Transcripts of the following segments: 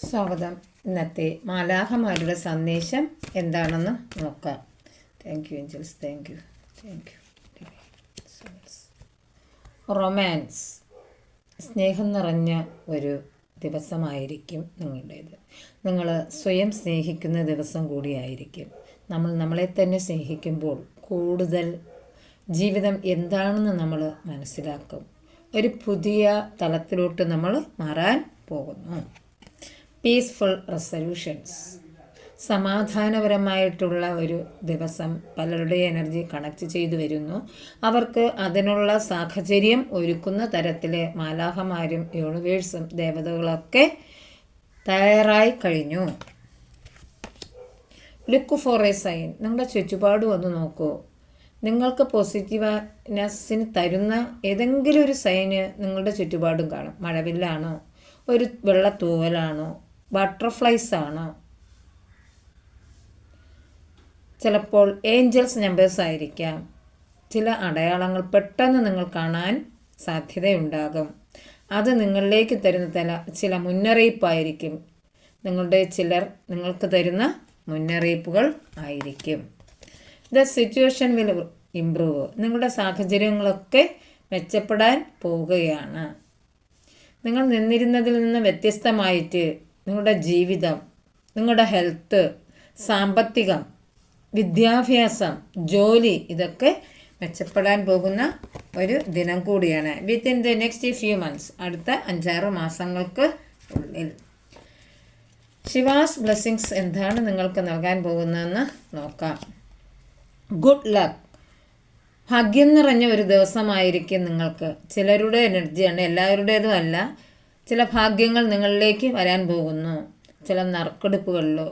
സ്വാഗതം. ഇന്നത്തെ മാലാഖമാരുടെ സന്ദേശം എന്താണെന്ന് നോക്കാം. Thank you Angeles, thank you. Romance, സ്നേഹം നിറഞ്ഞ ഒരു ദിവസമായിരിക്കും നിങ്ങളുടേത്. നിങ്ങൾ സ്വയം സ്നേഹിക്കുന്ന ദിവസം കൂടിയായിരിക്കും. നമ്മൾ നമ്മളെ തന്നെ സ്നേഹിക്കുമ്പോൾ കൂടുതൽ ജീവിതം എന്താണെന്ന് നമ്മൾ മനസ്സിലാക്കും. ഒരു പുതിയ തലത്തിലോട്ട് നമ്മൾ മാറാൻ പോകുന്നു. പീസ്ഫുൾ റെസൊല്യൂഷൻസ്, സമാധാനപരമായിട്ടുള്ള ഒരു ദിവസം. പലരുടെ എനർജി കണക്ട് ചെയ്തു വരുന്നു. അവർക്ക് അതിനുള്ള സാഹചര്യം ഒരുക്കുന്ന തരത്തിൽ മാലാഖമാരും യൂണിവേഴ്സും ദേവതകളൊക്കെ തയ്യാറായി കഴിഞ്ഞു. ലുക്ക് ഫോർ എ സൈൻ, നിങ്ങളുടെ ചുറ്റുപാട് വന്ന് നോക്കൂ. നിങ്ങൾക്ക് പോസിറ്റീവ്നെസ്സിന് തരുന്ന ഏതെങ്കിലും ഒരു സൈന് നിങ്ങളുടെ ചുറ്റുപാടും കാണും. മഴവില്ലാണോ, ഒരു വെള്ളത്തൂവലാണോ, ബട്ടർഫ്ലൈസ് ആണോ, ചിലപ്പോൾ ഏഞ്ചൽസ് നമ്പേഴ്സ് ആയിരിക്കാം. ചില അടയാളങ്ങൾ പെട്ടെന്ന് നിങ്ങൾ കാണാൻ സാധ്യതയുണ്ടാകും. അത് നിങ്ങളിലേക്ക് തരുന്ന ചില മുന്നറിയിപ്പായിരിക്കും. ചിലർ നിങ്ങൾക്ക് തരുന്ന മുന്നറിയിപ്പുകൾ ആയിരിക്കും. ദ സിറ്റുവേഷൻ വിൽ ഇംപ്രൂവ്, നിങ്ങളുടെ സാഹചര്യങ്ങളൊക്കെ മെച്ചപ്പെടാൻ പോവുകയാണ്. നിങ്ങൾ നിന്നിരുന്നതിൽ നിന്ന് വ്യത്യസ്തമായിട്ട് നിങ്ങളുടെ ജീവിതം, നിങ്ങളുടെ ഹെൽത്ത്, സാമ്പത്തികം, വിദ്യാഭ്യാസം, ജോലി ഇതൊക്കെ മെച്ചപ്പെടാൻ പോകുന്ന ഒരു ദിനം കൂടിയാണ്. Within the next few months, അടുത്ത 5-6 മാസങ്ങൾക്ക് ഉള്ളിൽ. ശിവാസ് ബ്ലെസ്സിങ്സ് എന്താണ് നിങ്ങൾക്ക് നൽകാൻ പോകുന്നതെന്ന് നോക്കാം. ഗുഡ് ലക്ക്, ഭാഗ്യം നിറഞ്ഞ ഒരു ദിവസമായിരിക്കും നിങ്ങൾക്ക്. ചിലരുടെ എനർജിയാണ്, എല്ലാവരുടേതും അല്ല. ചില ഭാഗ്യങ്ങൾ നിങ്ങളിലേക്ക് വരാൻ പോകുന്നു. ചില നറുക്കെടുപ്പുകളിലോ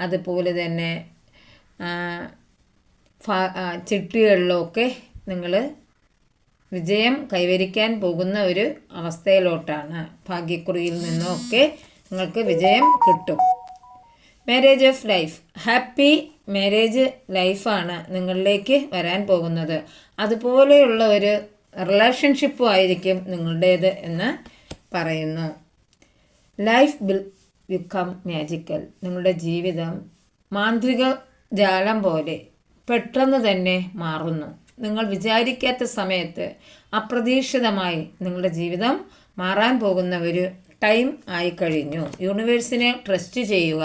അതുപോലെ തന്നെ ചിട്ടികളിലോ ഒക്കെ നിങ്ങൾ വിജയം കൈവരിക്കാൻ പോകുന്ന ഒരു അവസ്ഥയിലോട്ടാണ്. ഭാഗ്യക്കുറിയിൽ നിന്നൊക്കെ നിങ്ങൾക്ക് വിജയം കിട്ടും. Marriage of life, happy marriage ലൈഫാണ് നിങ്ങളിലേക്ക് വരാൻ പോകുന്നത്. അതുപോലെയുള്ള ഒരു റിലേഷൻഷിപ്പും ആയിരിക്കും നിങ്ങളുടേത് എന്ന് പറയുന്നു. ലൈഫ് വിൽ ബിക്കം മാജിക്കൽ, നിങ്ങളുടെ ജീവിതം മാന്ത്രിക ജാലം പോലെ പെട്ടെന്ന് തന്നെ മാറുന്നു. നിങ്ങൾ വിചാരിക്കാത്ത സമയത്ത് അപ്രതീക്ഷിതമായി നിങ്ങളുടെ ജീവിതം മാറാൻ പോകുന്ന ഒരു ടൈം ആയിക്കഴിഞ്ഞു. യൂണിവേഴ്സിനെ ട്രസ്റ്റ് ചെയ്യുക.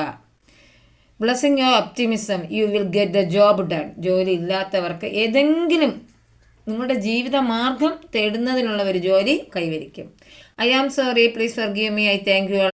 Blessing your optimism, you will get the job done. ജോലി ഇല്ലാത്തവർക്ക് ഏതെങ്കിലും നിങ്ങളുടെ ജീവിത മാർഗം തേടുന്നതിനുള്ള ഒരു ജോലി കൈവരിക്കും. I am sorry, please forgive me, I thank U.